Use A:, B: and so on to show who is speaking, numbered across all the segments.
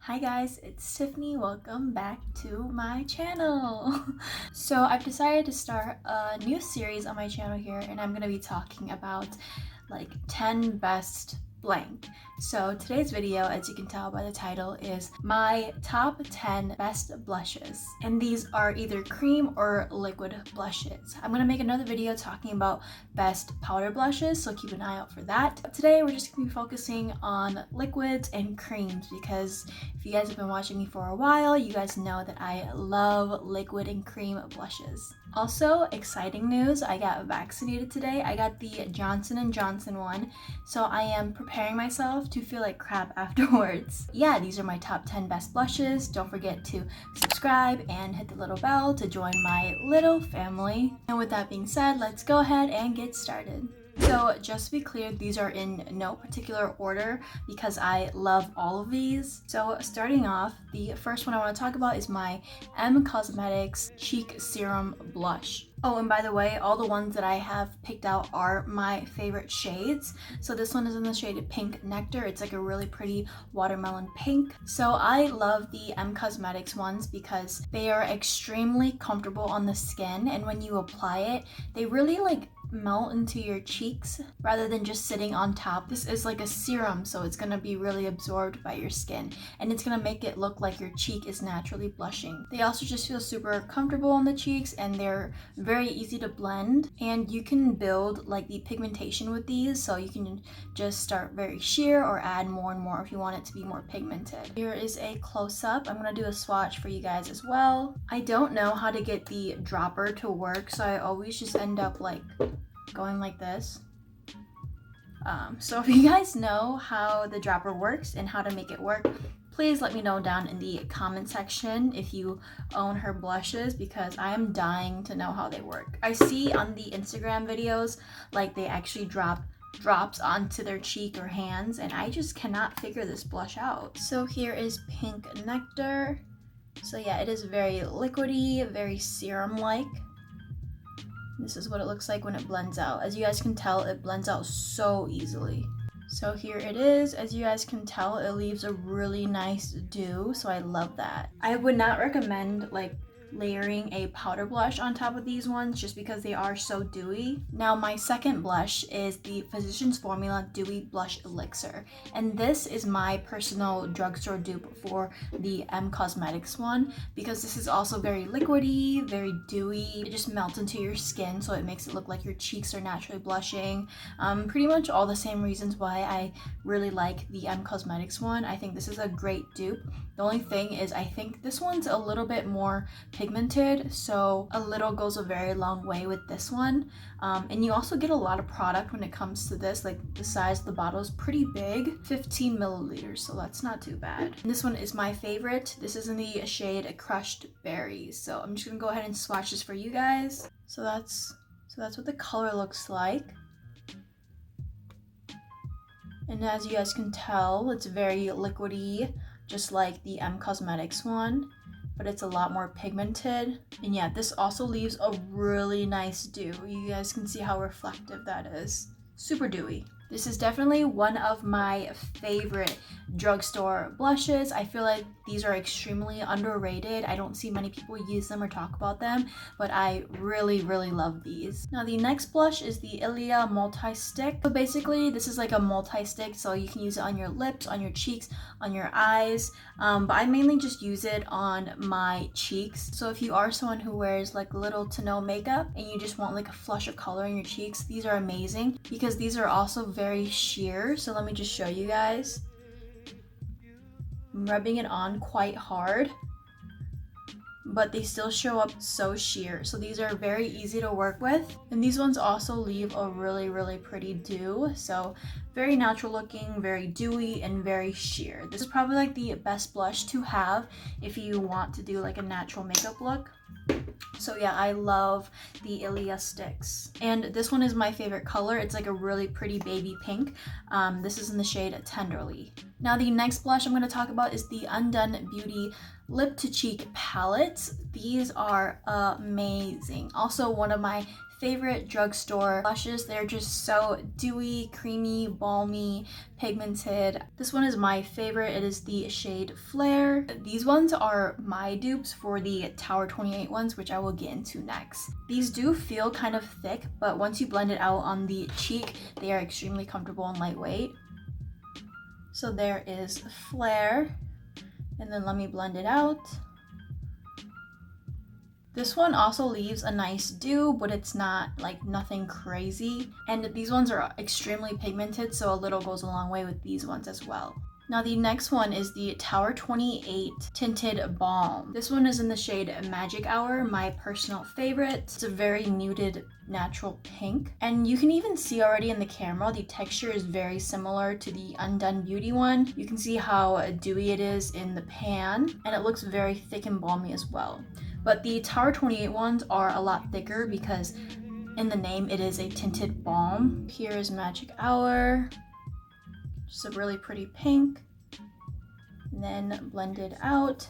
A: Hi guys, it's Tiffany. Welcome back to my channel. So I've decided to start a new series on my channel here, and I'm going to be talking about like 10 best blank. So today's video, as you can tell by the title, is my top 10 best blushes, and these are either cream or liquid blushes. I'm gonna make another video talking about best powder blushes, so keep an eye out for that. But today we're just gonna be focusing on liquids and creams because if you guys have been watching me for a while, you guys know that I love liquid and cream blushes. Also, exciting news, I got vaccinated today. I got the Johnson & Johnson one, so I am preparing myself to feel like crap afterwards. Yeah, these are my top 10 best blushes. Don't forget to subscribe and hit the little bell to join my little family. And with that being said, let's go ahead and get started. So just to be clear, these are in no particular order because I love all of these. So starting off, the first one I want to talk about is my Cosmetics Cheek Serum Blush. Oh, and by the way, all the ones that I have picked out are my favorite shades. So this one is in the shade Pink Nectar. It's like a really pretty watermelon pink. So I love the Cosmetics ones because they are extremely comfortable on the skin, and when you apply it, they really like melt into your cheeks rather than just sitting on top. This is like a serum, so it's gonna be really absorbed by your skin, and it's gonna make it look like your cheek is naturally blushing. They also just feel super comfortable on the cheeks, and they're very easy to blend, and you can build like the pigmentation with these, so you can just start very sheer or add more and more if you want it to be more pigmented. Here is a close-up. I'm gonna do a swatch for you guys as well. I don't know how to get the dropper to work, so I always just end up like going like this. So if you guys know how the dropper works and how to make it work, please let me know down in the comment section if you own her blushes, because I am dying to know how they work. I see on the Instagram videos like they actually drops onto their cheek or hands, and I just cannot figure this blush out. So here is Pink Nectar. So yeah, it is very liquidy, very serum-like. This is what it looks like when it blends out. As you guys can tell, it blends out so easily. So here it is. As you guys can tell, it leaves a really nice dew, so I love that. I would not recommend like layering a powder blush on top of these ones just because they are so dewy. Now my second blush is the Physicians Formula Dewy Blush Elixir, and this is my personal drugstore dupe for the Cosmetics one because this is also very liquidy, very dewy. It just melts into your skin, so it makes it look like your cheeks are naturally blushing. Pretty much all the same reasons why I really like the Cosmetics one. I think this is a great dupe. The only thing is I think this one's a little bit more pigmented, so a little goes a very long way with this one. And you also get a lot of product when it comes to this. Like the size of the bottle is pretty big, 15 milliliters, so that's not too bad. And this one is my favorite. This is in the shade Crushed Berries. So I'm just gonna go ahead and swatch this for you guys. So that's what the color looks like. And as you guys can tell, it's very liquidy, just like the Cosmetics one, but it's a lot more pigmented. And yeah, this also leaves a really nice dew. You guys can see how reflective that is. Super dewy. This is definitely one of my favorite drugstore blushes. I feel like these are extremely underrated. I don't see many people use them or talk about them, but I really love these. Now the next blush is the Ilia multi-stick. So basically this is like a multi-stick, so you can use it on your lips, on your cheeks, on your eyes, but I mainly just use it on my cheeks. So if you are someone who wears like little to no makeup and you just want like a flush of color in your cheeks, these are amazing because these are also very sheer. So let me just show you guys. I'm rubbing it on quite hard, but they still show up so sheer. So these are very easy to work with, and these ones also leave a really pretty dew. So very natural looking, very dewy, and very sheer. This is probably like the best blush to have if you want to do like a natural makeup look. So yeah, I love the Ilia sticks. And this one is my favorite color. It's like a really pretty baby pink. This is in the shade Tenderly. Now the next blush I'm going to talk about is the Undone Beauty Lip to Cheek palettes. These are amazing. Also one of my favorite drugstore blushes. They're just so dewy, creamy, balmy, pigmented. This one is my favorite. It is the shade Flare. These ones are my dupes for the Tower 28 ones, which I will get into next. These do feel kind of thick, but once you blend it out on the cheek, they are extremely comfortable and lightweight. So there is Flare, and then let me blend it out. This one also leaves a nice dew, but it's not like nothing crazy. And these ones are extremely pigmented, so a little goes a long way with these ones as well. Now the next one is the Tower 28 Tinted Balm. This one is in the shade Magic Hour, my personal favorite. It's a very muted natural pink. And you can even see already in the camera, the texture is very similar to the Undone Beauty one. You can see how dewy it is in the pan, and it looks very thick and balmy as well. But the Tower 28 ones are a lot thicker because in the name it is a tinted balm. Here is Magic Hour. Just a really pretty pink. And then blend it out.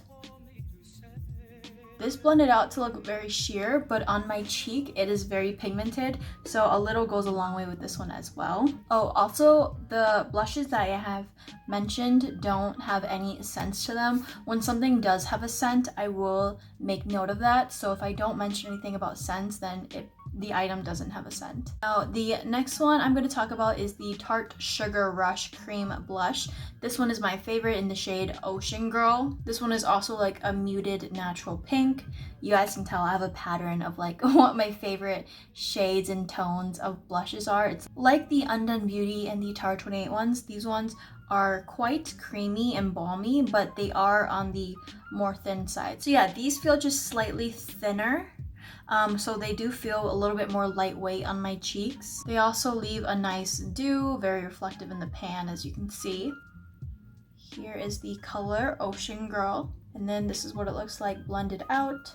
A: This blended out to look very sheer, but on my cheek it is very pigmented, so a little goes a long way with this one as well. Oh, also the blushes that I have mentioned don't have any scents to them. When something does have a scent, I will make note of that, so if I don't mention anything about scents, then the item doesn't have a scent. Now the next one I'm going to talk about is the Tarte Sugar Rush Cream Blush. This one is my favorite in the shade Ocean Girl. This one is also like a muted natural pink. You guys can tell I have a pattern of like what my favorite shades and tones of blushes are. It's like the Undone Beauty and the Tower 28 ones. These ones are quite creamy and balmy, but they are on the more thin side. So yeah, these feel just slightly thinner. So they do feel a little bit more lightweight on my cheeks. They also leave a nice dew, very reflective in the pan, as you can see. Here is the color Ocean Girl, and then this is what it looks like blended out.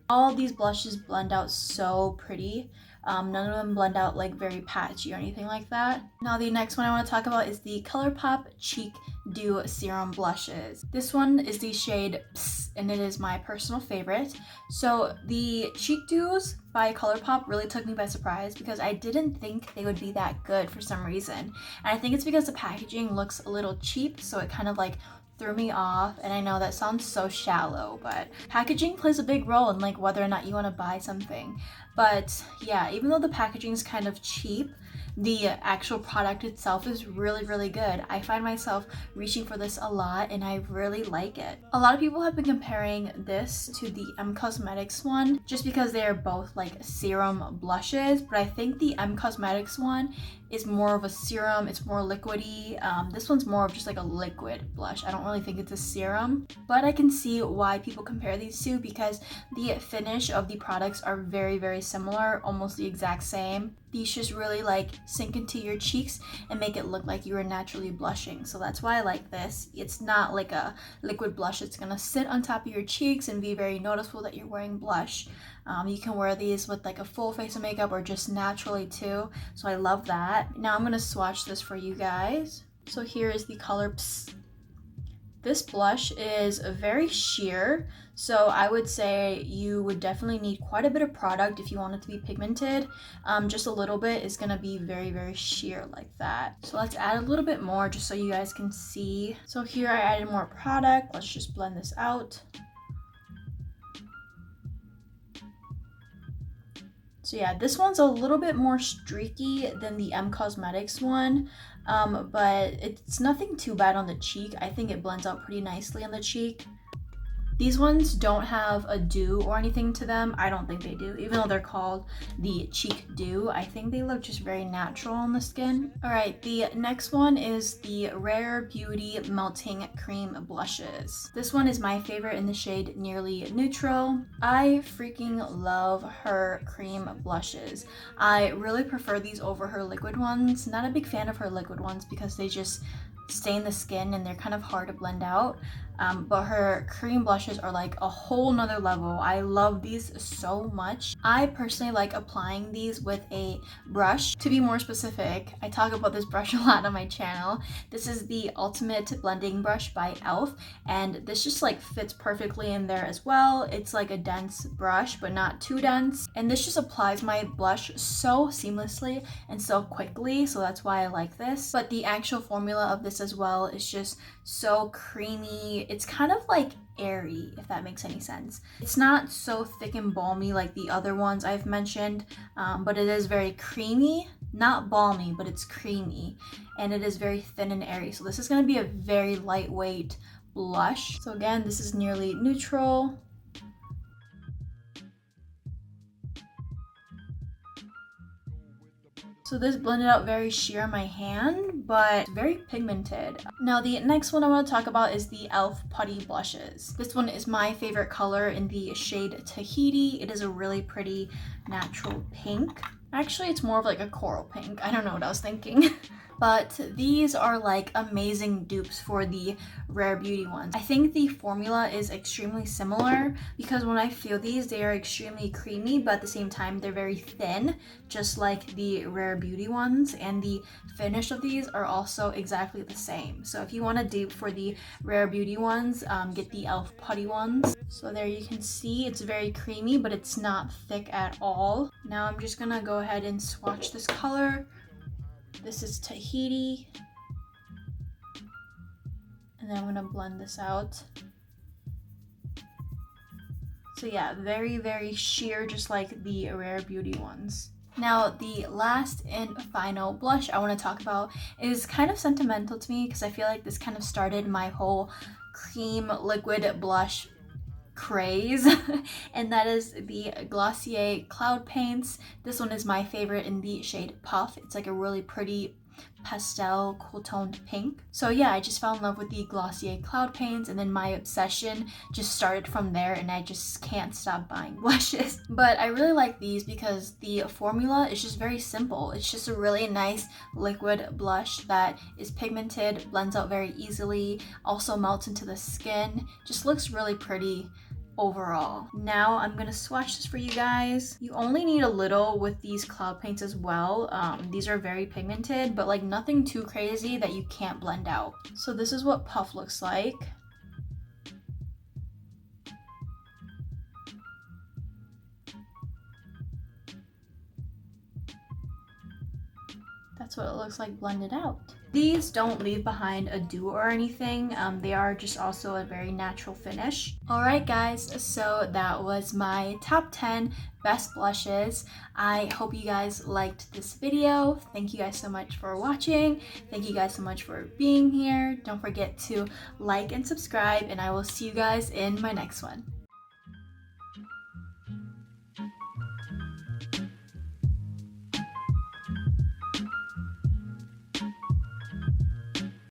A: All of these blushes blend out so pretty. None of them blend out like very patchy or anything like that. Now the next one I want to talk about is the Colourpop Cheek Dew Serum Blushes. This one is the shade Psst, and it is my personal favorite. So the Cheek Dews by Colourpop really took me by surprise because I didn't think they would be that good for some reason. And I think it's because the packaging looks a little cheap, so it kind of like threw me off. And I know that sounds so shallow, but packaging plays a big role in like whether or not you want to buy something. But yeah, even though the packaging is kind of cheap, the actual product itself is really, really good. I find myself reaching for this a lot and I really like it. A lot of people have been comparing this to the Cosmetics one just because they are both like serum blushes, but I think the Cosmetics one is more of a serum. It's more liquidy. This one's more of just like a liquid blush. I don't really think it's a serum, but I can see why people compare these two because the finish of the products are very, very similar, almost the exact same. These just really like sink into your cheeks and make it look like you are naturally blushing. So that's why I like this. It's not like a liquid blush. It's gonna sit on top of your cheeks and be very noticeable that you're wearing blush. You can wear these with like a full face of makeup or just naturally too. So I love that. Now I'm gonna swatch this for you guys. So here is the color Psst. This blush is very sheer, so I would say you would definitely need quite a bit of product if you want it to be pigmented. Just a little bit is gonna be very, very sheer like that. So let's add a little bit more just so you guys can see. So here I added more product. Let's just blend this out. So yeah, this one's a little bit more streaky than the Cosmetics one, but it's nothing too bad on the cheek. I think it blends out pretty nicely on the cheek. These ones don't have a dew or anything to them. I don't think they do, even though they're called the Cheek Dew. I think they look just very natural on the skin. All right, the next one is the Rare Beauty Melting Cream Blushes. This one is my favorite in the shade Nearly Neutral. I freaking love her cream blushes. I really prefer these over her liquid ones. Not a big fan of her liquid ones because they just stain the skin and they're kind of hard to blend out. but her cream blushes are like a whole nother level. I love these so much. I personally like applying these with a brush. To be more specific, I talk about this brush a lot on my channel. This is the Ultimate Blending Brush by e.l.f. and this just like fits perfectly in there as well. It's like a dense brush, but not too dense. And this just applies my blush so seamlessly and so quickly, so that's why I like this. But the actual formula of this as well is just so creamy. It's kind of like airy, if that makes any sense. It's not so thick and balmy like the other ones I've mentioned, but it is very creamy. Not balmy, but it's creamy, and it is very thin and airy. So this is going to be a very lightweight blush. So again, this is nearly neutral. So this blended out very sheer on my hand, but very pigmented. Now the next one I want to talk about is the e.l.f. Putty Blushes. This one is my favorite color in the shade Tahiti. It is a really pretty natural pink. Actually, it's more of like a coral pink. I don't know what I was thinking. But these are like amazing dupes for the Rare Beauty ones. I think the formula is extremely similar because when I feel these, they are extremely creamy, but at the same time, they're very thin, just like the Rare Beauty ones. And the finish of these are also exactly the same. So if you want a dupe for the Rare Beauty ones, get the e.l.f. Putty ones. So there you can see it's very creamy, but it's not thick at all. Now I'm just gonna go ahead and swatch this color. This is Tahiti. And then I'm gonna blend this out. So yeah, very, very sheer, just like the Rare Beauty ones. Now, the last and final blush I want to talk about is kind of sentimental to me because I feel like this kind of started my whole cream liquid blush craze, and that is the Glossier Cloud Paints. This one is my favorite in the shade Puff. It's like a really pretty pastel cool toned pink. So yeah, I just fell in love with the Glossier Cloud Paints, and then my obsession just started from there, and I just can't stop buying blushes. But I really like these because the formula is just very simple. It's just a really nice liquid blush that is pigmented, blends out very easily, also melts into the skin, just looks really pretty overall. Now I'm gonna swatch this for you guys. You only need a little with these cloud paints as well. These are very pigmented, but like nothing too crazy that you can't blend out. So this is what Puff looks like. That's what it looks like blended out. These don't leave behind a dew or anything. They are just also a very natural finish. Alright guys, so that was my top 10 best blushes. I hope you guys liked this video. Thank you guys so much for watching. Thank you guys so much for being here. Don't forget to like and subscribe, and I will see you guys in my next one.